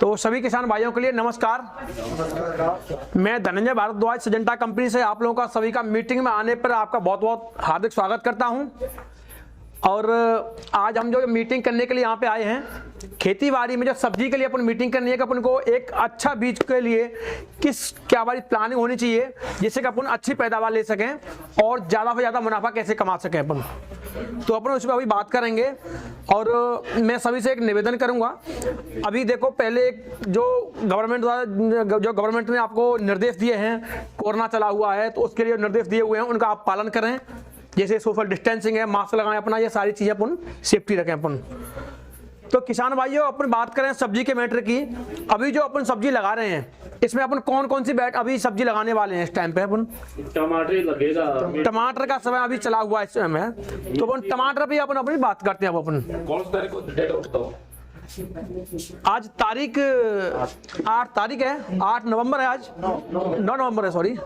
तो सभी किसान भाइयों के लिए नमस्कार। मैं धनंजय भारद्वाज सिजेंटा कंपनी से आप लोगों का सभी का मीटिंग में आने पर आपका बहुत बहुत हार्दिक स्वागत करता हूं। और आज हम जो मीटिंग करने के लिए यहाँ पे आए हैं, खेती बाड़ी में जो सब्जी के लिए अपन मीटिंग करनी है कि अपन को एक अच्छा बीज के लिए क्या हमारी प्लानिंग होनी चाहिए जिससे कि अपन अच्छी पैदावार ले सकें और ज़्यादा से ज़्यादा मुनाफा कैसे कमा सकें अपन। तो अपन उस पर अभी बात करेंगे और मैं सभी से एक निवेदन करूंगा। अभी देखो, पहले जो गवर्नमेंट ने आपको निर्देश दिए हैं, कोरोना चला हुआ है तो उसके लिए निर्देश दिए हुए हैं, उनका आप पालन करें। जैसे सोशल डिस्टेंसिंग है, मास्क लगाएं अपना, ये सारी चीजें अपन सेफ्टी रखें अपन। तो किसान भाइयों, अपन बात करें सब्जी के मैटर की। अभी जो अपन सब्जी लगा रहे हैं इसमें अपन कौन कौन सी अभी सब्जी लगाने वाले हैं इस टाइम पे अपन? टमाटर लगेगा। टमाटर का समय अभी चला हुआ है इस समय, तो अपन टमाटर पे अपन अपनी बात करते हैं। अब अपन कौन सी तारीख को डेट बताओ? आज तारीख 8 तारीख है, 8 नवंबर है आज, 9 नवंबर है, सॉरी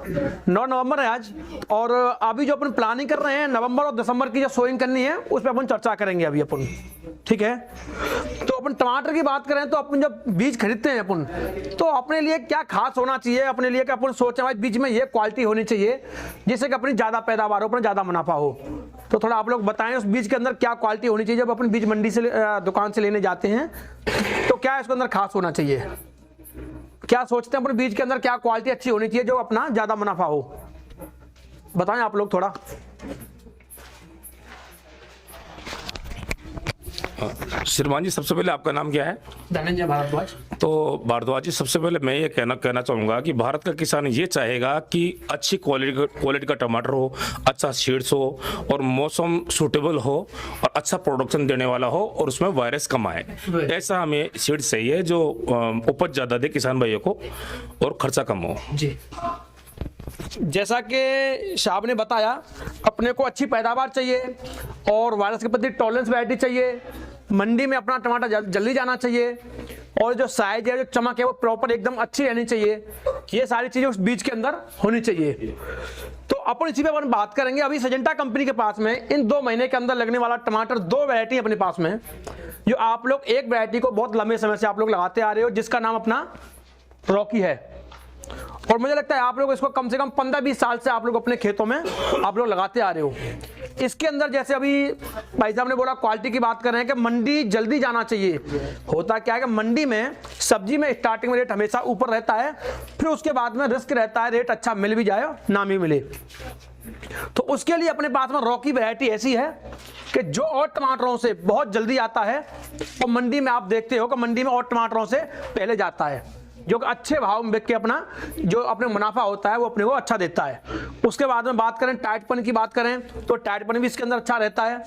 9 नवंबर है आज। और अभी जो अपन प्लानिंग कर रहे हैं नवंबर और दिसंबर की जो सोइंग करनी है उस पर अपन चर्चा करेंगे अभी अपन, ठीक है। तो अपन टमाटर की बात करें तो अपन जब बीज खरीदते हैं अपन, तो अपने लिए क्या खास होना चाहिए अपने लिए कि अपन सोचें भाई बीज में ये क्वालिटी होनी चाहिए जिससे कि अपनी ज़्यादा पैदावार हो, अपना ज़्यादा मुनाफा हो। तो थोड़ा आप लोग बताएं उस बीज के अंदर क्या क्वालिटी होनी चाहिए। जब अपन बीज मंडी से दुकान से लेने जाते हैं तो क्या इसके अंदर खास होना चाहिए, क्या सोचते हैं अपन बीज के अंदर क्या क्वालिटी अच्छी होनी चाहिए जो अपना ज़्यादा मुनाफा हो? बताएं आप लोग थोड़ा। श्रीमान जी, सबसे पहले आपका नाम क्या है? धनंजय भारद्वाज। तो भारद्वाज जी, सबसे पहले मैं ये कहना चाहूँगा कि भारत का किसान ये चाहेगा कि अच्छी क्वालिटी का टमाटर हो, अच्छा सीड्स हो और मौसम सूटेबल हो और अच्छा प्रोडक्शन देने वाला हो और उसमें वायरस कम आए। ऐसा हमें सीड्स चाहिए जो उपज ज़्यादा दे किसान भाइयों को और खर्चा कम हो जी। जैसा कि साहब ने बताया, अपने को अच्छी पैदावार चाहिए और वायरस के प्रति टॉलरेंस वैरायटी चाहिए, मंडी में अपना टमाटर जल्दी जाना चाहिए और जो साइज है, जो चमक है वो प्रॉपर एकदम अच्छी रहनी चाहिए। ये सारी चीजें उस बीज के अंदर होनी चाहिए। तो अपन इसी पे अपन बात करेंगे। अभी सिजेंटा कंपनी के पास में इन 2 महीने के अंदर लगने वाला टमाटर 2 वैरायटी अपने पास में, जो आप लोग एक वैरायटी को बहुत लंबे समय से आप लोग लगाते आ रहे हो जिसका नाम अपना रॉकी है। और मुझे लगता है आप लोग इसको कम से कम 15-20 साल से आप लोग अपने खेतों में आप लोग लगाते आ रहे हो। इसके अंदर जैसे अभी भाई साहब ने बोला, क्वालिटी की बात कर रहे हैं कि मंडी जल्दी जाना चाहिए। होता क्या है कि मंडी में सब्जी में स्टार्टिंग में रेट हमेशा ऊपर रहता है, फिर उसके बाद में रिस्क रहता है रेट अच्छा मिल भी जाए ना भी मिले। तो उसके लिए अपने पास में रॉकी वैरायटी ऐसी है कि जो और टमाटरों से बहुत जल्दी आता है और मंडी में आप देखते हो कि मंडी में और टमाटरों से पहले जाता है, जो अच्छे भाव में बेच के अपना जो अपने मुनाफा होता है वो अपने को अच्छा देता है। उसके बाद में बात करें टाइटपन की बात करें तो टाइटपन भी इसके अंदर अच्छा रहता है।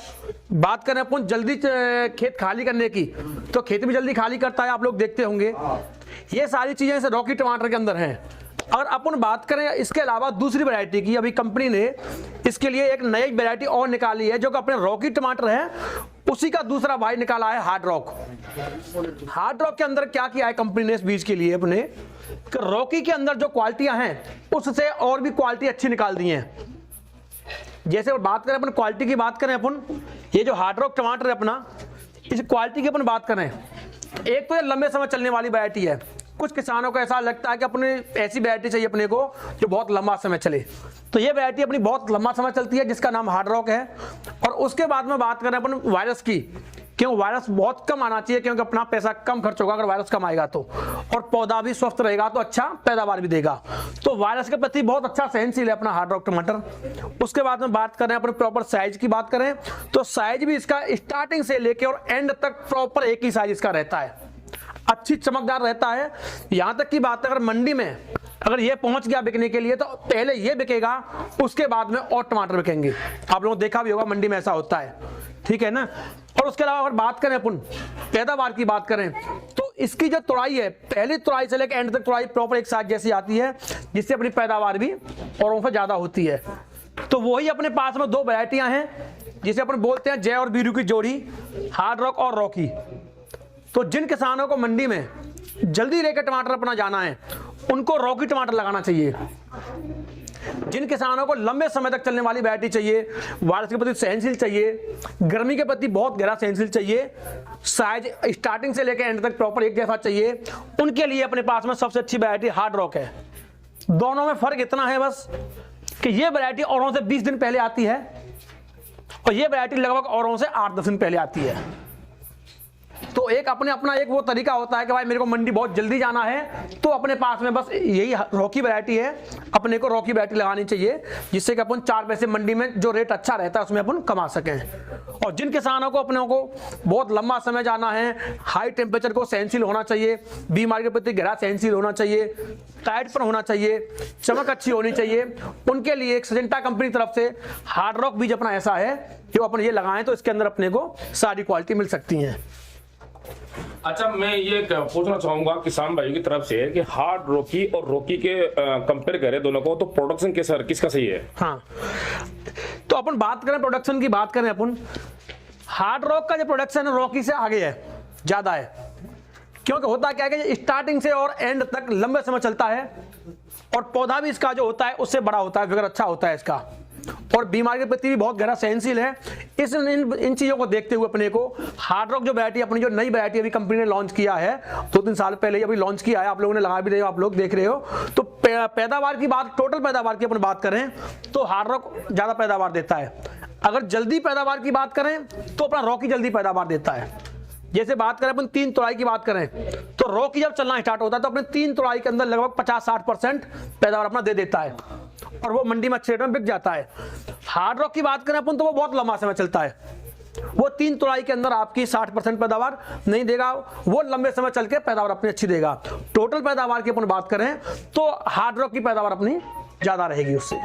बात करें अपन जल्दी खेत खाली करने की तो खेत भी जल्दी खाली करता है, आप लोग देखते होंगे। ये सारी चीजें इस रॉकी टमाटर के अंदर हैं। अगर अपन बात करें इसके अलावा दूसरी वैरायटी की, अभी कंपनी ने इसके लिए एक नई वैरायटी और निकाली है जो कि अपने रॉकी टमाटर है उसी का दूसरा भाई निकाला है हार्ड रॉक। हार्ड रॉक के अंदर क्या किया है कंपनी ने इस बीज के लिए अपने, रॉकी के अंदर जो क्वालिटियां हैं उससे और भी क्वालिटी अच्छी निकाल दी हैं। जैसे बात करें अपन क्वालिटी की बात करें अपन, ये जो हार्ड रॉक टमाटर है अपना, इस क्वालिटी की अपन बात करें, एक तो ये लंबे समय चलने वाली वैरायटी है। कुछ किसानों को ऐसा लगता है कि अपने ऐसी वैरायटी चाहिए अपने को जो बहुत लंबा समय चले, तो ये वैरायटी अपनी बहुत लंबा समय चलती है जिसका नाम हार्ड रॉक है। और उसके बाद में बात करें अपन वायरस की, क्यों वायरस बहुत कम आना चाहिए क्योंकि अपना पैसा कम खर्च होगा अगर वायरस कम आएगा तो, और पौधा भी स्वस्थ रहेगा तो अच्छा पैदावार भी देगा। तो वायरस के प्रति बहुत अच्छा सहनशील है अपना हार्ड रॉक टमाटर। उसके बाद में बात करें अपन प्रॉपर साइज की बात करें तो साइज भी इसका स्टार्टिंग से लेके और एंड तक प्रॉपर एक ही साइज इसका रहता है, अच्छी चमकदार रहता है। यहां तक की बात अगर मंडी में अगर ये पहुंच गया बिकने के लिए तो पहले ये बिकेगा, उसके बाद में और टमाटर बिकेंगे। आप लोगों ने देखा भी होगा मंडी में ऐसा होता है, ठीक है ना। और उसके अलावा अगर बात करें अपन पैदावार की बात करें तो इसकी जो तुड़ाई है, पहली तुड़ाई से लेकर एंड तक तुड़ाई प्रॉपर एक साथ जैसी आती है जिससे अपनी पैदावार भी औरों से ज्यादा होती है। तो वही अपने पास में 2 वैरायटियां हैं जिसे अपन बोलते हैं जय और बीरू की जोड़ी, हार्ड रॉक और रॉकी। तो जिन किसानों को मंडी में जल्दी लेकर टमाटर अपना जाना है उनको रॉकी टमाटर लगाना चाहिए। जिन किसानों को लंबे समय तक चलने वाली वैरायटी चाहिए, वायरस के प्रति सहनशील चाहिए, गर्मी के प्रति बहुत गहरा सहनशील चाहिए, साइज स्टार्टिंग से लेकर एंड तक प्रॉपर एक जैसा चाहिए, उनके लिए अपने पास में सबसे अच्छी वैरायटी हार्ड रॉक है। दोनों में फर्क इतना है बस कि ये वैरायटी औरों से 20 दिन पहले आती है और ये वैरायटी लगभग औरों से 8-10 दिन पहले आती है। तो एक अपने अपना एक वो तरीका होता है कि भाई मेरे को मंडी बहुत जल्दी जाना है, तो अपने पास में बस यही रॉकी वैरायटी है, अपने को रॉकी वैरायटी लगानी चाहिए, जिससे कि अपन 4 पैसे मंडी में जो रेट अच्छा रहता है उसमें अपन कमा सकें। और जिन किसानों को अपने को बहुत लंबा समय जाना है, हाई टेम्परेचर को सहनशील होना चाहिए, बीमारी के प्रति गहरा सहनशील होना चाहिए, टाइट पर होना चाहिए, चमक अच्छी होनी चाहिए, उनके लिए एक सिजेंटा कंपनी तरफ से हार्ड रॉक बीज अपना ऐसा है कि वो अपन ये लगाएं तो इसके अंदर अपने को सारी क्वालिटी मिल सकती है। अच्छा, मैं ये पूछना चाहूंगा किसान भाइयों की तरफ से कि हार्ड रॉकी और रॉकी के कंपेयर करें दोनों को, तो प्रोडक्शन के सर किसका सही है? हाँ, तो अपन बात करें प्रोडक्शन की, बात करें अपन, हार्ड रॉक का जो प्रोडक्शन है रॉकी से आगे है, ज्यादा है। क्योंकि होता क्या है कि स्टार्टिंग से और एंड तक लंबे समय चलता है और पौधा भी इसका जो होता है उससे बड़ा होता है, फिगर अच्छा होता है इसका, और बीमारी के प्रति भी बहुत गहरा सहनशील है। इन चीजों को देखते हुए अपने को हार्ड रॉक जो वैरायटी, अपनी जो नई वैरायटी अभी कंपनी ने लॉन्च किया है 2-3 साल पहले अभी लॉन्च किया है, आप लोगों ने लगा भी रहे हो, आप लोग देख रहे हो। तो पैदावार की बात, टोटल पैदावार की अपन बात करें तो हार्ड रॉक ज्यादा पैदावार देता है। अगर जल्दी पैदावार की बात करें तो अपना रॉकी जल्दी पैदावार देता है। जैसे बात करें अपन 3 तुड़ाई की बात करें तो रॉकी जब चलना स्टार्ट होता है तो अपने 3 तुड़ाई के अंदर लगभग 50-60% पैदावार अपना दे देता है और वो मंडी में अच्छे रेट में बिक जाता है। हार्ड रॉक की बात करें अपन तो वो बहुत लंबा समय चलता है, वो 3 तुड़ाई के अंदर आपकी 60% पैदावार नहीं देगा, वो लंबे समय चल के पैदावार अपनी अच्छी देगा। टोटल पैदावार की अपन बात करें तो हार्ड रॉक की पैदावार अपनी ज्यादा रहेगी उससे।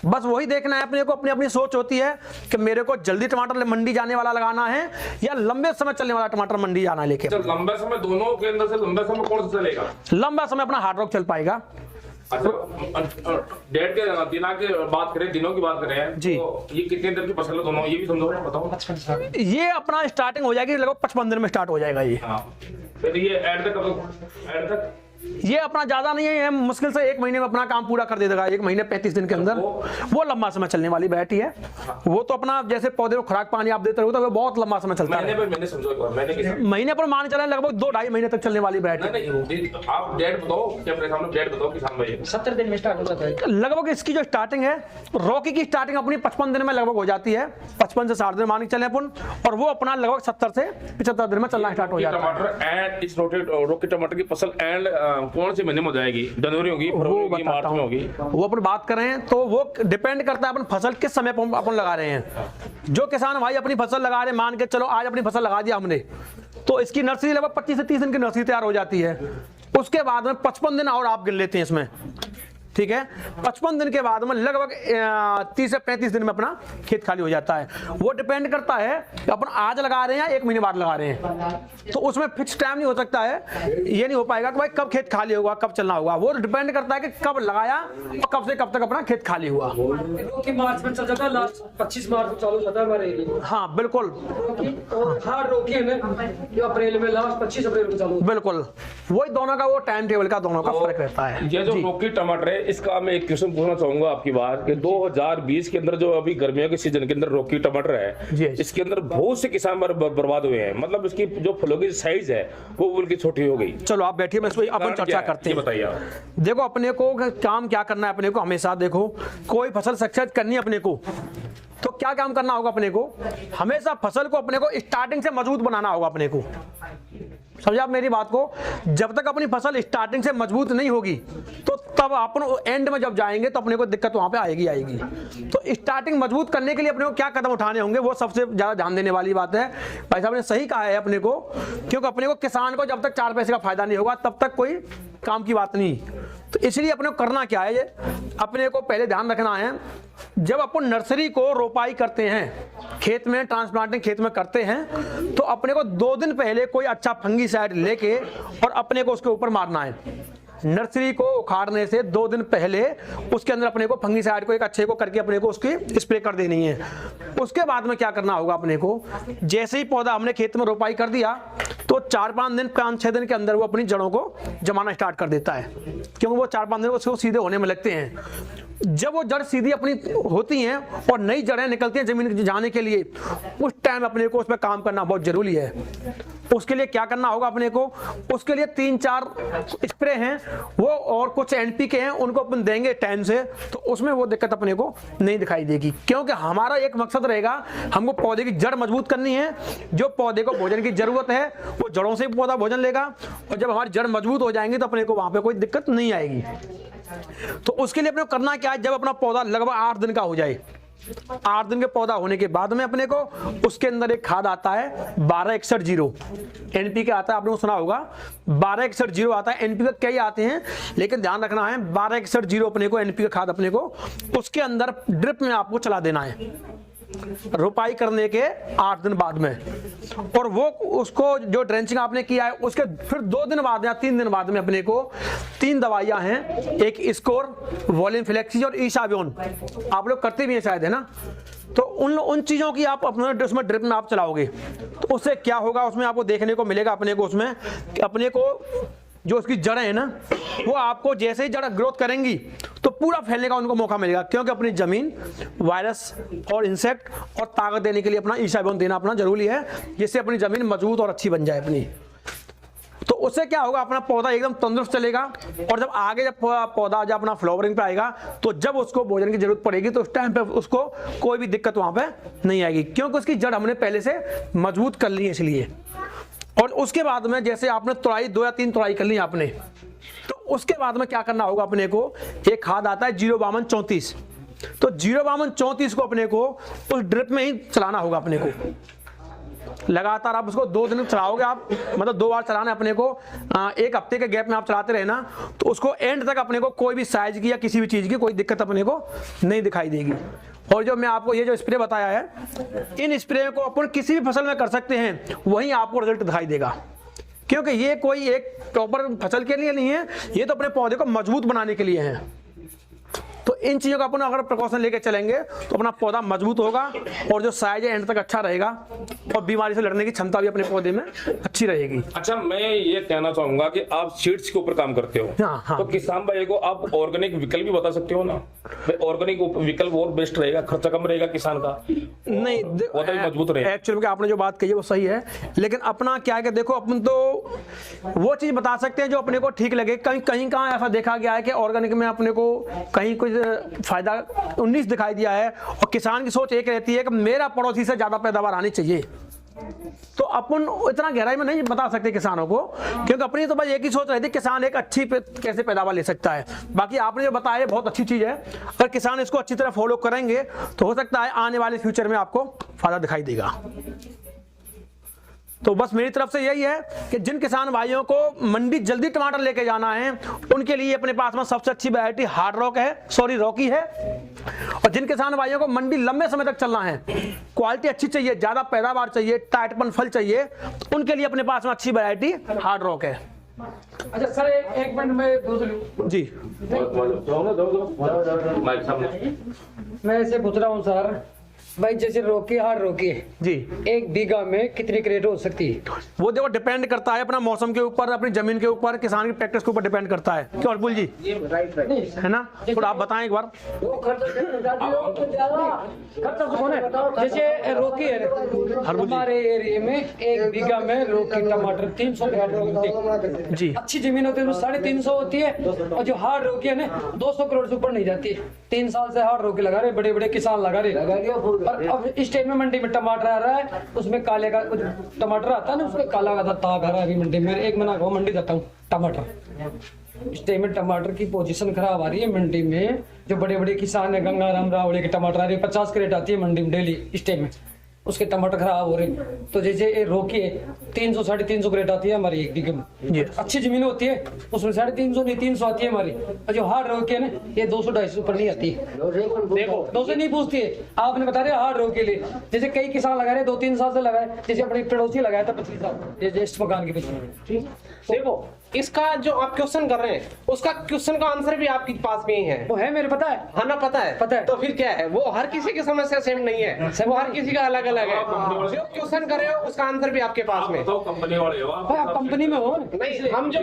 बस वही देखना है अपने को, अपनी अपनी सोच होती है कि मेरे को जल्दी टमाटर मंडी जाने वाला लगाना है या लंबे समय चलने वाला टमाटर मंडी जाना है लेके। लंबे समय दोनों के अंदर से लंबा समय कौन सा चलेगा? लंबा समय अपना हार्ड रॉक चल पाएगा। अच्छा, डेट के दिना की बात करें, दिनों की बात करें जी, तो ये कितने दिन की फसल है दोनों, ये भी समझो, बताओ। ये अपना स्टार्टिंग हो जाएगी लगभग 55 दिन में स्टार्ट हो जाएगा ये। हाँ, फिर ये एंड तक कब, एंड तक ये अपना ज्यादा नहीं है, मुश्किल से 1 महीने में अपना काम पूरा कर दे देगा, 1 महीने 35 दिन के अंदर। वो लंबा समय चलने वाली वैरायटी है। वो तो अपना जैसे पौधे को खुराक पानी आप देते रहो तो वो बहुत लंबा समय चलता है। मैंने समझो एक बार, महीने पर मान चले लगभग 2-2.5 महीने तक चलने वाली वैरायटी। आप डेट बताओ, क्या मेरे सामने डेट बताओ किसान भाई। 70 दिन में स्टार्ट हो जाता है लगभग इसकी जो स्टार्टिंग है, रॉकी की स्टार्टिंग अपनी 55 दिन में लगभग हो जाती है, 55 से 60 दिन मान के चले अपन, और वो अपना लगभग 70 से 75 दिन में चलना स्टार्ट हो जाता है। टमाटर एंड इस रॉकी टमाटर की फसल एंड कौन से महीने में हो जाएगी? जनवरी होगी, फरवरी होगी, मार्च में होगी? वो अपन बात करें तो वो डिपेंड करता है अपन फसल किस समय पर अपन लगा रहे हैं। जो किसान भाई अपनी फसल लगा रहे हैं, मान के चलो आज अपनी फसल लगा दिया हमने, तो इसकी नर्सरी लगभग 25 से 30 दिन की नर्सरी तैयार हो जाती है। उसके बाद में 55 दिन और आप गिन लेते हैं इसमें, ठीक है। 55 दिन के बाद में लगभग 30 से 35 दिन में अपना खेत खाली हो जाता है। वो डिपेंड करता है कि अपन आज लगा रहे हैं या 1 महीने बाद लगा रहे हैं, तो उसमें फिक्स टाइम नहीं हो सकता है। ये नहीं हो पाएगा कि भाई कब खेत खाली होगा, कब चलना होगा। वो डिपेंड करता है कि कब लगाया और कब से कब तक अपना खेत खाली हुआ। मार्च में चल जाता है, लास्ट 25 मार्च में चालू होता है हमारे एरिया। हाँ बिल्कुल, और हार्ड रॉकी है ना अप्रैल में, लास्ट 25 अप्रैल को चालू। बिल्कुल वही दोनों का वो टाइम टेबल का दोनों का फर्क रहता है। ये जो रॉकी टमाटर है, इसका मैं एक क्वेश्चन पूछना चाहूंगा आपकी बात कि 2020 के अंदर जो अभी गर्मियों के सीजन के अंदर रॉकी टमाटर है, इसके अंदर बहुत से किसान बर्बाद हुए हैं। मतलब इसकी जो फलों की साइज है वो बिल्कुल छोटी हो गई। चलो आप बैठिए, मैं इस पर अपन चर्चा करते हैं। बताइए आप। देखो अपने को काम क्या करना है, अपने को हमेशा देखो कोई फसल सक्सेस करनी है अपने को, तो क्या काम करना होगा अपने को, हमेशा फसल को अपने को स्टार्टिंग से मजबूत बनाना होगा अपने को। समझा आप मेरी बात को? जब तक अपनी फसल स्टार्टिंग से मजबूत नहीं होगी तो तब अपन एंड में जब जाएंगे तो अपने को दिक्कत वहां पे आएगी। तो स्टार्टिंग मजबूत करने के लिए अपने को क्या कदम उठाने होंगे, वो सबसे ज्यादा ध्यान देने वाली बात है। भाई साहब ने सही कहा है अपने को, क्योंकि अपने को किसान को जब तक 4 पैसे का फायदा नहीं होगा तब तक कोई काम की बात नहीं। तो इसलिए अपने को करना क्या है, अपने को पहले ध्यान रखना है, जब अपन नर्सरी को रोपाई करते हैं, खेत में ट्रांसप्लांटिंग खेत में करते हैं, तो अपने को 2 दिन पहले कोई अच्छा फंगीसाइड लेके और अपने को उसके ऊपर मारना है। नर्सरी को उखाड़ने से 2 दिन पहले उसके अंदर अपने को फंगीसाइड को एक अच्छे को करके अपने को उसकी स्प्रे कर देनी है। उसके बाद में क्या करना होगा अपने को, जैसे ही पौधा हमने खेत में रोपाई कर दिया तो तो 4-5 दिन 5-6 दिन के अंदर वो अपनी जड़ों को जमाना स्टार्ट कर देता है, क्योंकि वो 4-5 दिन उसको सीधे होने में लगते हैं। जब वो जड़ सीधी अपनी होती हैं और नई जड़ें निकलती हैं जमीन जाने के लिए, उस टाइम अपने को उस पर काम करना बहुत जरूरी है। उसके लिए क्या करना होगा अपने को, उसके लिए 3-4 स्प्रे हैं वो और कुछ एनपीके हैं, उनको अपन देंगे टाइम से, तो उसमें वो दिक्कत अपने को नहीं दिखाई देगी। क्योंकि हमारा एक मकसद रहेगा, हमको पौधे की जड़ मजबूत करनी है। जो पौधे को भोजन की जरूरत है वो जड़ों से पौधा भोजन लेगा, और जब हमारी जड़ मजबूत हो जाएंगी तो अपने को वहां पे कोई दिक्कत नहीं आएगी। तो उसके लिए अपने को करना क्या है, जब अपना पौधा लगभग 8 दिन का हो जाए, 8 दिन के पौधा होने के बाद में अपने को उसके अंदर एक खाद आता है 1261 एनपीके आता है, आपने सुना होगा 1261 आता है। एनपीके कई आते हैं लेकिन ध्यान रखना है 1261 अपने को एनपीके खाद अपने को उसके अंदर ड्रिप में आपको चला देना है रोपाई करने के 8 दिन बाद में। और वो उसको जो ड्रेंचिंग आपने किया है उसके फिर 2 दिन बाद या 3 दिन बाद में अपने को 3 दवाइयां हैं, एक स्कोर, वॉल्यूम फ्लेक्सी और ईशाबियोन, आप लोग करते भी हैं शायद, है ना। तो उन चीजों की आप अपने उसमें ड्रिप में आप चलाओगे तो उससे क्या होगा, उसमें आपको देखने को मिलेगा अपने को उसमें अपने को जो उसकी जड़ें हैं ना, वो आपको जैसे ही जड़ ग्रोथ करेंगी तो पूरा फैलने का उनको मौका मिलेगा। क्योंकि अपनी जमीन वायरस और इंसेक्ट और ताकत देने के लिए अपना ईशाबियोन देना अपना जरूरी है, जिससे अपनी जमीन मजबूत और अच्छी बन जाए अपनी। तो उससे क्या होगा, अपना पौधा एकदम तंदुरुस्त चलेगा। और जब आगे जब पौधा जब अपना फ्लावरिंग पे आएगा तो जब उसको भोजन की जरूरत पड़ेगी तो उस टाइम पे उसको कोई भी दिक्कत वहां पे नहीं आएगी, क्योंकि उसकी जड़ हमने पहले से मजबूत कर ली है इसलिए। और उसके बाद में जैसे आपने तोड़ाई 2 या 3 तोड़ाई कर ली आपने, तो उसके बाद में क्या करना होगा अपने को, एक खाद आता है 05234, तो 05234 को अपने को उस ड्रिप में ही चलाना होगा अपने को लगातार। आप उसको 2 दिन चलाओगे, आप मतलब 2 बार चलाना है अपने को, 1 हफ्ते के गैप में आप चलाते रहना, तो उसको एंड तक अपने को कोई भी साइज की या किसी भी चीज की कोई दिक्कत अपने को नहीं दिखाई देगी। और जो मैं आपको ये जो स्प्रे बताया है, इन स्प्रे को अपन किसी भी फसल में कर सकते हैं, वहीं आपको रिजल्ट दिखाई देगा। क्योंकि ये कोई एक प्रॉपर फसल के लिए नहीं है, ये तो अपने पौधे को मजबूत बनाने के लिए है। तो इन चीजों का अपन अगर प्रिकॉशन लेके चलेंगे तो अपना पौधा मजबूत होगा और जो साइज है एंड तक अच्छा रहेगा और बीमारी से लड़ने की क्षमता भी अपने पौधे में अच्छी रहेगी। अच्छा, मैं ये कहना चाहूंगा कि आप सीड्स के ऊपर काम करते हो, हाँ। तो किसान भाई को आप ऑर्गेनिक विकल्प भी बता सकते हो ना। ऑर्गेनिक विकल्प और बेस्ट रहेगा, खर्चा कम रहेगा किसान का, नहीं पौधा भी मजबूत रहेगा। एक्चुअली आपने जो बात कही है वो सही है, लेकिन अपना क्या है कि देखो अपन तो वो चीज बता सकते हैं जो अपने को ठीक लगे। कहीं कहाँ ऐसा देखा गया है कि ऑर्गेनिक में अपने को कहीं कुछ फायदा 19 दिखाई दिया है, और किसान की सोच एक रहती है कि मेरा पड़ोसी से ज्यादा पैदावार आनी चाहिए। तो अपन इतना गहराई में नहीं बता सकते किसानों को, क्योंकि अपनी तो बस एक ही सोच रही थी किसान एक अच्छी कैसे पैदावार ले सकता है। बाकी आपने जो बताया बहुत अच्छी चीज है, अगर किसान इसको अच्छी तरह फॉलो करेंगे तो हो सकता है आने वाले फ्यूचर में आपको फायदा दिखाई देगा। तो बस मेरी तरफ से यही है कि जिन किसान भाइयों को मंडी जल्दी टमाटर लेके जाना है उनके लिए अपने पास में सबसे अच्छी वैरायटी हार्ड रॉक है, रॉकी है। और जिन किसान भाइयों को मंडी लंबे समय तक चलना है, क्वालिटी अच्छी चाहिए, ज्यादा पैदावार चाहिए, टाइटपन फल चाहिए, तो उनके लिए अपने पास में अच्छी वैरायटी हार्ड रॉक है। अच्छा सर, एक मिनट में पूछ लूं जी। मैं ऐसे पूछ रहा हूँ सर भाई, जैसे रोकी हार्ड रोकी जी 1 बीघा में कितनी क्रेट हो सकती है? वो देखो डिपेंड करता है अपना मौसम के ऊपर, अपनी जमीन के ऊपर, किसान की प्रैक्टिस के ऊपर डिपेंड करता है। क्यों अर्पुल जी, है ना, थोड़ा आप बताएं एक बार। जैसे रोकी है हमारे एरिया में 1 बीघा में रोकी टमाटर 300 क्रेट जी, अच्छी जमीन होती है 350 होती है, और जो हार्ड रोकी है ना 200 करोड़ से ऊपर नहीं जाती है। 3 साल से हार्ड रोकी लगा रहे, बड़े बड़े किसान लगा रहे। अब इस टाइम में मंडी में टमाटर आ रहा है, उसमें काले का टमाटर आता है ना, उसमें काला का दाग आ रहा है अभी मंडी में। एक महीना को मंडी जाता हूँ टमाटर, इस टाइम में टमाटर की पोजीशन खराब आ रही है मंडी में। जो बड़े बड़े किसान है, गंगाराम रावड़े के टमाटर आ रही है, 50 क्रेट आती है मंडी में डेली इस टाइम में, उसके टमाटर खराब हो रहे। तो जैसे ये रोकी है 300 350 क्रेट आती है हमारी 1 बीघे में। अच्छी जमीन होती है उसमें 350 नहीं 300 आती है हमारी। और जो हार्ड रोकी है ना ये 200 250 ऊपर नहीं आती है। देखो 200 नहीं पूछती है, आपने बता रहे हार्ड रोकी के लिए। जैसे कई किसान लगा रहे 2-3 साल से लगाए, जैसे अपने पड़ोसी लगाया था 25 साल इस मकान के पीछे। देखो इसका जो आप क्वेश्चन कर रहे हैं उसका क्वेश्चन का आंसर भी आपके पास में ही है। वो है मेरे पता है, हाँ ना, पता है। तो फिर क्या है, वो हर किसी की समस्या सेम नहीं है, वो हर किसी का अलग अलग है। जो क्वेश्चन कर रहे हो उसका आंसर भी आपके पास में। बताओ कंपनी वाले हो भाई आप कंपनी में हो। नहीं हम जो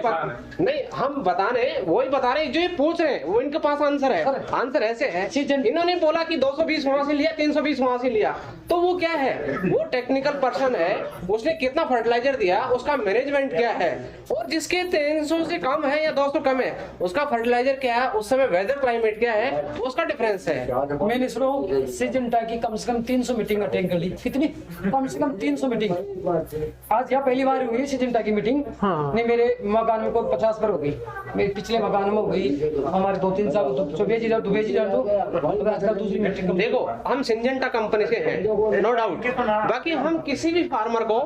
नहीं हम बता रहे हैं वही बता रहे हैं, जो ये पूछ रहे हैं वो इनके पास आंसर है। आंसर ऐसे है, इन्होंने बोला कि 220 वहां से लिया, 320 वहां से लिया, तो वो क्या है, वो टेक्निकल पर्सन है, उसने कितना फर्टिलाइजर दिया, उसका मैनेजमेंट क्या है, और जिसके 300 से कम है या 200 कम है उसका फर्टिलाइजर क्या है, उस समय वेदर क्लाइमेट क्या है, उसका डिफरेंस है। मैंने सुनो सिजेंटा की कम से कम 300 मीटिंग अटेंड कर ली। कितनी? कम से कम 300 मीटिंग। आज यहाँ पहली बार हुई है सिजेंटा की मीटिंग। नहीं मेरे मकान में कोई 50 पर हो गई, मेरे पिछले मकान में हो गई, हमारे 2-3 साल तो भेजी जाओ तो आजकल दूसरी मीटिंग। देखो हम सिंजेंटा कंपनी से हैं, नो डाउट। बाकी हम किसी भी फार्मर को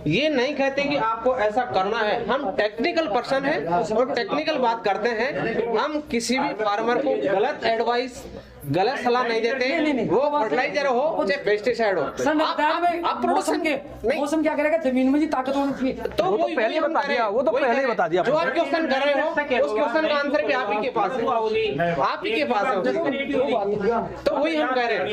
ये नहीं कहते कि आपको ऐसा करना है, हम टेक्निकल पर्सन है और टेक्निकल बात करते हैं। हम किसी भी फार्मर को गलत एडवाइस, गलत सलाह नहीं देते। नहीं, वो फर्टिलाइजर हो चाहे पेस्टिसाइड हो। आप मौसम के मौसम क्या करेगा, जमीन में जी ताकत होनी चाहिए। तो वो तो पहले ही बता दिया, वो तो पहले ही बता दिया। जो आप क्वेश्चन कर रहे हो उस क्वेश्चन का आंसर भी आप ही के पास है, आप ही के पास है। तो वही हम कह रहे हैं।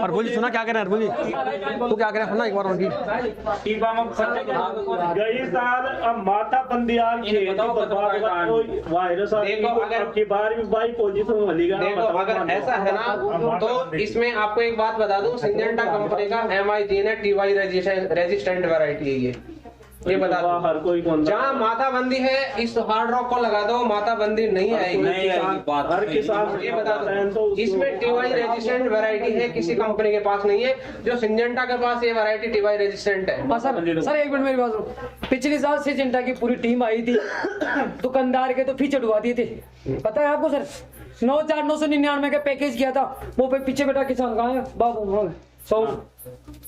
अरबुल जी सुना क्या कह रहे हैं? अरबुल जी तो क्या कह रहे हैं, सुना एक बार उनकी। गई साल अब माता बंदियार वायरस की बार भी बाई पोजीशन मिलेगा। देखो अगर ऐसा है ना तो इसमें आपको एक बात बता दूं, सिंजेंटा कंपनी का MIG ने TY रेजिस्टेंट वैरायटी है ये बता दो। हर कोई जहाँ माथा बंदी है इस हार्ड रॉक को लगा दो, माथा बंदी नहीं आएगी। हर किसान ये बता दो, इसमें TY रेजिस्टेंट वैरायटी है, किसी कंपनी के पास नहीं है। जो सिंजेंटा के पास ये वैरायटी TY रेजिस्टेंट है। सर एक मिनट मेरी बात सुनो। पिछले साल सिजेंटा की पूरी टीम आई थी, दुकानदार के तो फीचर उड़वा दिए थे, पता है आपको सर। 9,999 का पैकेज किया था, वो पीछे बेटा किसान कहाँ है बाबू।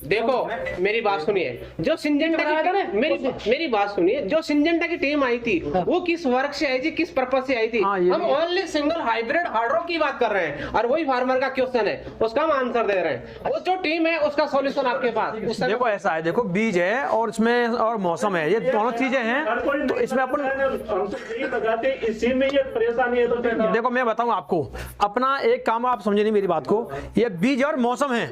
देखो मेरी बात सुनिए, जो सिंजेंटा की मेरी बात सुनिए, जो सिंजेंटा की टीम आई थी वो किस वर्क से आई थी, किस पर्पज से आई थी। हम only single hybrid hard rock की बात कर रहे हैं और वही फार्मर का क्वेश्चन है, उसका हम आंसर दे रहे हैं। वो जो टीम है उसका सॉल्यूशन आपके पास। देखो ऐसा है, देखो बीज है और इसमें और मौसम है, ये दोनों चीजें हैं, तो इसमें अपन लगाते इसी में ये परेशानी है। तो देखो मैं बताऊं आपको, अपना एक काम आप समझे नहीं मेरी बात को, ये बीज और मौसम है,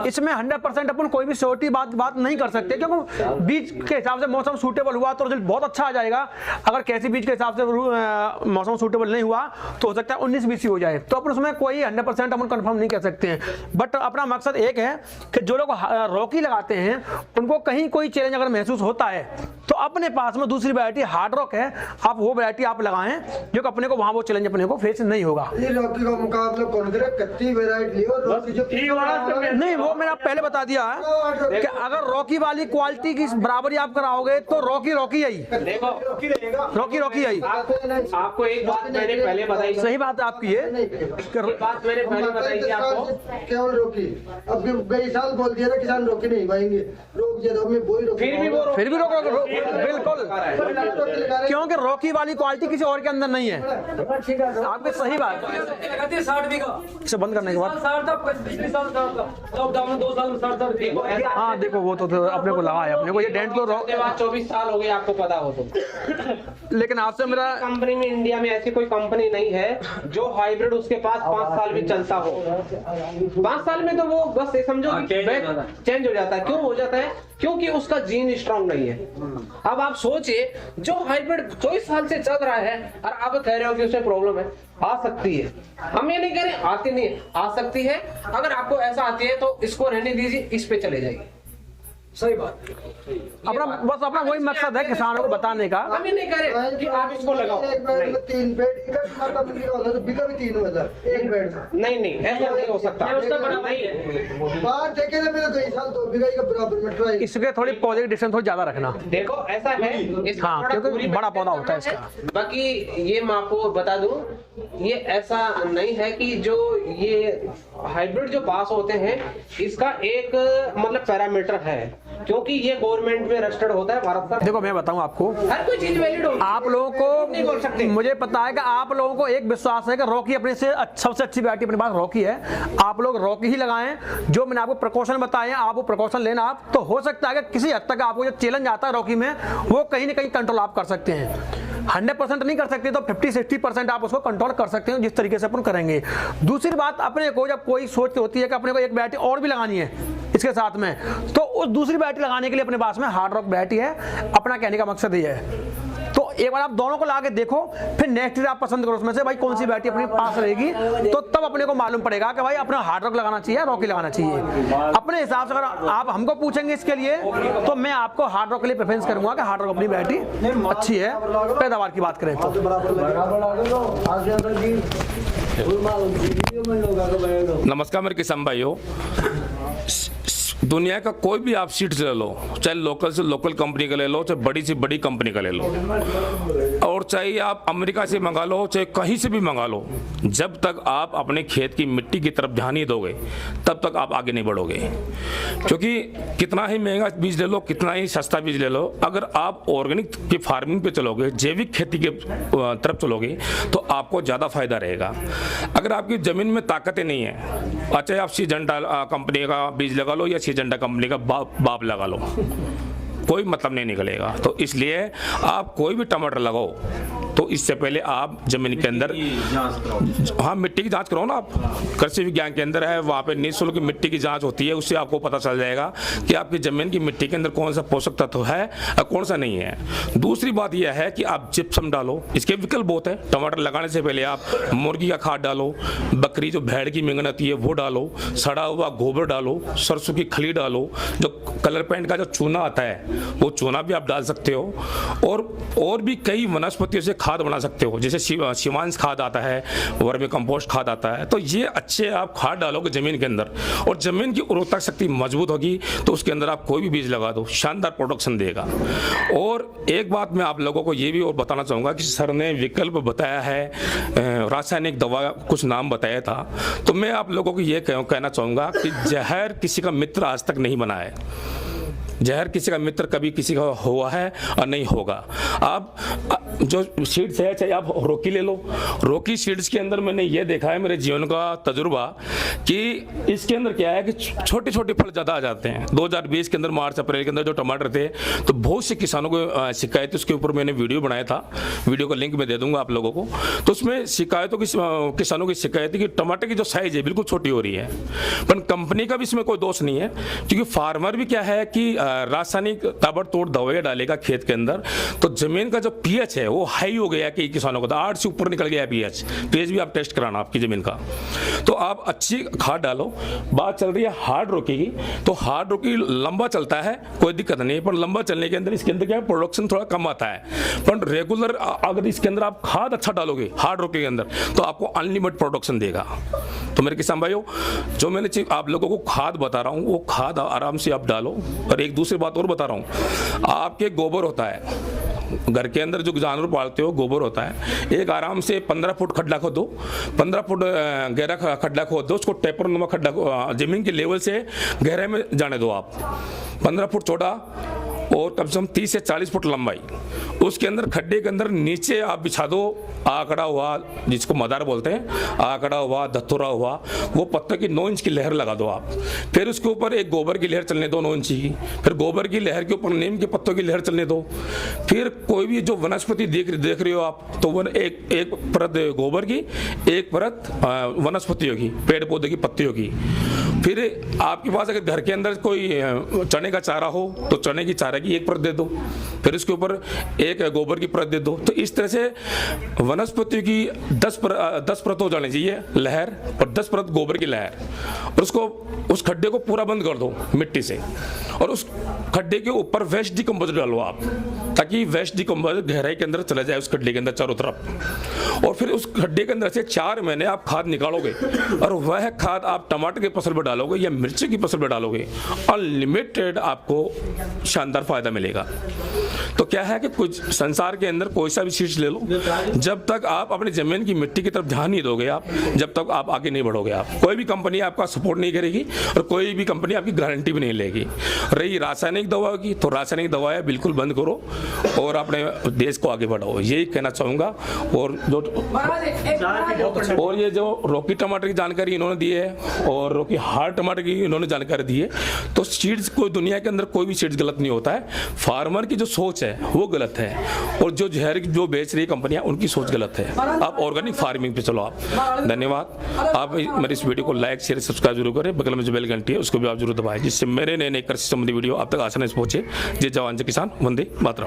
इसमें 100% अपन कोई भी श्योरिटी बात नहीं कर सकते, क्योंकि बीज के हिसाब से मौसम सूटेबल हुआ तो रिजल्ट बहुत अच्छा आ जाएगा। अगर कैसी बीज के हिसाब से मौसम सूटेबल नहीं हुआ तो हो सकता है 19-20 हो जाए, तो अपन उसमें कोई 100% अपन कंफर्म नहीं कर सकते हैं। बट अपना मकसद एक है कि जो लोग रॉकी लगाते हैं उनको कहीं कोई चैलेंज अगर महसूस होता है तो अपने पास में दूसरी वैरायटी हार्ड रॉक है, आप वो वैरायटी आप लगाएं जो कि अपने को वहां वो चैलेंज अपने को फेस नहीं होगा। रॉकी का मुकाबला कौन करे, कच्ची वैरायटी लियो रॉकी जो नहीं, वो मैंने आप पहले बता दिया है कि अगर रॉकी वाली क्वालिटी की बराबरी आप कराओगे तो रॉकी आई, देखो रॉकी आई। आपको एक बात मैंने पहले बताई, सही बात है आपकी, ये बात मैंने पहले बताई थी आपको। केवल रॉकी, अब गई साल बोल दिया ना किसान रॉकी नहीं भाएंगे, रोक दिया तो मैं वही फिर भी रोक बिल्कुल, क्योंकि रॉकी वाली क्वालिटी किसी और के अंदर नहीं है। आपकी सही बात लगाते 60 बीघा इसे बंद करने के बाद। 60 था, पिछले साल 60 था, लॉकडाउन में 2 साल में 60 था। हाँ देखो वो तो अपने को लगा है, अपने को ये डेंट तो 24 साल हो गए आपको पता हो तो। लेकिन आपसे मेरा कंपनी में इंडिया में ऐसी कोई कंपनी नहीं है जो हाइब्रिड उसके पास 5 साल भी चलता हो। 5 साल में तो वो बस ये समझो चेंज हो जाता है। क्यों हो जाता है? क्योंकि उसका जीन स्ट्रांग नहीं है। अब आप सोचिए, जो हाइब्रिड 24 साल से चल रहा है और आप कह रहे हो कि उसमें प्रॉब्लम है, आ सकती है। हम ये नहीं कह रहे आती नहीं है, आ सकती है। अगर आपको ऐसा आती है तो इसको रहने दीजिए, इस पे चले जाइए। सही बात। अपना वही मकसद है किसानों को बताने का। हम ये नहीं कह रहे कि आप इसको लगाओ। एक बेड में 3 बेड, एक माता बंदी का तो बिका भी 3 मतलब एक बेड में। नहीं ऐसा नहीं हो सकता। बाहर देखे ना मेरे 2 साल 2 बीघा के बराबर में ट्राई। इसके थोड़ी पौधे डिस्टेंस थोड़ी ज्यादा रखना। देखो ऐसा है, हाँ, क्योंकि बड़ा पौधा होता है इसका। बाकी ये मैं आपको बता दूं, ये ऐसा नहीं है कि जो ये हाइब्रिड जो पास होते हैं इसका एक मतलब पैरामीटर है, क्योंकि ये गवर्नमेंट में रजिस्टर्ड होता है भारत का। देखो मैं बताऊं आपको, हर कोई चीज वैलिड होगी। आप लोगों को नहीं बोल सकते। मुझे पता है कि आप लोगों को एक विश्वास है कि रॉकी अपने से सबसे अच्छी वैरायटी अपने पास रॉकी है। आप लोग रॉकी ही लगाएं। जो मैंने आपको प्रिकॉशन बताए हैं आप वो प्रिकॉशन लेना। आप तो हो सकता है कि किसी हद तक आपको जो चैलेंज आता है रॉकी में वो कहीं ना कहीं कंट्रोल आप कर सकते हैं। 100% नहीं कर सकते तो 50-60% आप उसको कंट्रोल कर सकते हो, जिस तरीके से अपन करेंगे। दूसरी बात, अपने को जब कोई सोच होती है कि अपने को एक बैटरी और भी लगानी है इसके साथ में, तो उस दूसरी बैटरी लगाने के लिए अपने पास में हार्ड रॉक बैटरी है। अपना कहने का मकसद ये है, तो एक बार आप दोनों को ला के देखो, फिर नेक्स्ट डे आप पसंद करो उसमें से भाई कौन सी बैटरी अपने पास रहेगी, तो तब अपने को मालूम पड़ेगा कि भाई अपना हार्ड रॉक लगाना चाहिए या रॉकी लगाना चाहिए। अपने हिसाब से अगर आप हमको पूछेंगे इसके लिए, तो मैं आपको हार्ड रॉक के लिए प्रेफरेंस करूंगा कि हार्ड रॉक अपनी बैटरी अच्छी है, पैदावार की बात करें तो। नमस्कार मेरे किसान भाइयों, दुनिया का कोई भी आप सीड्स ले लो, चाहे लोकल से लोकल कंपनी का ले लो, चाहे बड़ी से बड़ी कंपनी का ले लो, और चाहे आप अमेरिका से मंगा लो, चाहे कहीं से भी मंगा लो, जब तक आप अपने खेत की मिट्टी की तरफ ध्यान नहीं दोगे तब तक आप आगे नहीं बढ़ोगे। क्योंकि कितना ही महंगा बीज ले लो, कितना ही सस्ता बीज ले लो, अगर आप ऑर्गेनिक की फार्मिंग पे चलोगे, जैविक खेती के तरफ चलोगे, तो आपको ज़्यादा फायदा रहेगा। अगर आपकी ज़मीन में ताकतें नहीं है, अच्छा आप सिजेंटा कंपनी का बीज लगा लो या सिजेंटा कंपनी का बाप लगा लो, कोई मतलब नहीं निकलेगा। तो इसलिए आप कोई भी टमाटर लगाओ तो इससे पहले आप जमीन के अंदर हाँ मिट्टी की जांच कराओ ना। आप कृषि विज्ञान के अंदर है, वहाँ पे निःशुल्क की मिट्टी की जांच होती है, उससे आपको पता चल जाएगा कि आपकी जमीन की मिट्टी के अंदर कौन सा पोषक तत्व है और कौन सा नहीं है। दूसरी बात यह है कि आप जिप्सम डालो, इसके विकल्प बहुत है। टमाटर लगाने से पहले आप मुर्गी का खाद डालो, बकरी जो भेड़ की मेंगन आती है वो डालो, सड़ा हुआ गोबर डालो, सरसों की खली डालो, जो कलर पेंट का जो चूना आता है वो चूना भी आप डाल सकते हो, और भी कई वनस्पतियों से खाद बना सकते हो, जैसे शिवांश खाद आता है, वर्मी कंपोस्ट खाद आता है। तो ये अच्छे आप खाद डालोगे जमीन के अंदर और जमीन की उर्वरता शक्ति मजबूत होगी, तो उसके अंदर आप कोई भी बीज लगा दो, शानदार प्रोडक्शन देगा। और एक बात मैं आप लोगों को ये भी और बताना चाहूँगा कि सर ने विकल्प बताया है, रासायनिक दवा कुछ नाम बताया था, तो मैं आप लोगों को ये कहना चाहूँगा कि जहर किसी का मित्र आज तक नहीं बना है। जहर किसी का मित्र कभी किसी का हुआ है और नहीं होगा। आप जो सीड्स है, चाहे आप रॉकी ले लो, रॉकी सीड्स के अंदर मैंने ये देखा है, मेरे जीवन का तजुर्बा, कि इसके अंदर क्या है कि छोटे छोटे फल ज़्यादा आ जाते हैं। 2020 के अंदर मार्च अप्रैल के अंदर जो टमाटर थे, तो बहुत से किसानों को शिकायत, उसके ऊपर मैंने वीडियो बनाया था, वीडियो का लिंक मैं दे दूंगा आप लोगों को। तो उसमें शिकायतों की किसानों की शिकायत है कि टमाटर की जो साइज़ है बिल्कुल छोटी हो रही है, पर कंपनी का भी इसमें कोई दोष नहीं है, क्योंकि फार्मर भी क्या है कि रासायनिक ताबड़तोड़ दवाइयाँ डालेगा खेत के अंदर, तो जमीन का जो पीएच है वो हाई हो गया कि किसानों को, तो 8 से ऊपर निकल गया पीएच भी आप टेस्ट कराना आपकी जमीन का। तो आप अच्छी खाद डालो। बात चल रही है हार्ड रॉकी की, तो हार्ड रॉकी लंबा चलता है, कोई दिक्कत नहीं है, पर लंबा चलने के अंदर इसके अंदर क्या है, प्रोडक्शन थोड़ा कम आता है, पर रेगुलर अगर इसके अंदर आप खाद अच्छा डालोगे हार्ड रॉकी के अंदर, तो आपको अनलिमिटेड प्रोडक्शन देगा। तो मेरे किसान भाइयों, जो मैंने आप लोगों को खाद बता रहा हूँ वो खाद आराम से आप डालो। और एक दूसरी बात और बता रहा हूँ, आपके गोबर होता है घर के अंदर, जो जानवर पालते हो गोबर होता है, एक आराम से 15 फुट खड्डा खोदो, 15 फुट गहरा खड्डा खोद दो, उसको टेपर नुमा खड्डा जमीन के लेवल से गहरे में जाने दो आप, 15 फुट चौड़ा और कम से कम 30 से 40 फुट लंबाई। उसके अंदर खड्डे के अंदर नीचे आप बिछा दो आकड़ा हुआ, जिसको मदार बोलते हैं, आकड़ा हुआ, धतुरा हुआ, वो पत्तों की 9 इंच की लहर लगा दो आप। फिर उसके ऊपर एक गोबर की लहर चलने दो 9 इंच की, फिर गोबर की लहर के ऊपर नीम के पत्तों की लहर चलने दो। फिर कोई भी जो वनस्पति देख रहे हो आप, तो एक परत गोबर की, एक परत वनस्पतियों की, पेड़ पौधे की पत्तियों की। फिर आपके पास अगर घर के अंदर कोई चने का चारा हो तो चने की चारा की एक परत दे दो, फिर उसके ऊपर एक गोबर की परत दे दो। तो इस तरह से वनस्पति की 10 परत हो जानी चाहिए लहर, और 10 परत गोबर की लहर, और उसको उस खड्डे को पूरा बंद कर दो मिट्टी से, और उस खड्डे के ऊपर वेस्ट डिकम्पोजर डालो आप, ताकि वेस्ट डिकम्पोजर गहराई के अंदर चला जाए उस खड्डे के अंदर चारों तरफ। और फिर उस खड्डे के अंदर से 4 महीने आप खाद निकालोगे, और वह खाद आप टमाटर की फसल पर डालोगे या मिर्ची की फसल पर डालोगे, अनलिमिटेड आपको शानदार फायदा मिलेगा। तो क्या है कि कुछ संसार के अंदर कोई सा भी चीज ले लो, जब तक आप अपनी जमीन की मिट्टी की तरफ ध्यान नहीं दोगे आप, जब तक आप आगे नहीं बढ़ोगे। आप कोई भी कंपनी आपका सपोर्ट नहीं करेगी और कोई भी कंपनी आपकी गारंटी भी नहीं लेगी। रही रासायनिक दवा की, तो रासायनिक दवाएं बिल्कुल बंद करो और अपने देश को आगे बढ़ाओ, यही कहना चाहूँगा। और ये जो रॉकी टमाटर की जानकारी इन्होंने दी है और रॉकी हार्ड हार्ड टमाटर की इन्होंने जानकारी दी है। तो सीड्स को दुनिया के अंदर कोई भी सीड्स गलत नहीं होता है, फार्मर की जो सोच है वो गलत है, और जो जहर जो बेच रही कंपनियां उनकी सोच गलत है। आप ऑर्गेनिक फार्मिंग पे चलो आप। धन्यवाद। आप मेरी इस वीडियो को लाइक शेयर सब्सक्राइब जरूर करें, बगल में जो बेल घंटी है उसको भी आप जरूर दबाएं, जिससे मेरे नए नए कृषि संबंधी वीडियो आप तक आसानी से पहुंचे। जय जवान जय किसान, वंदे मातरम।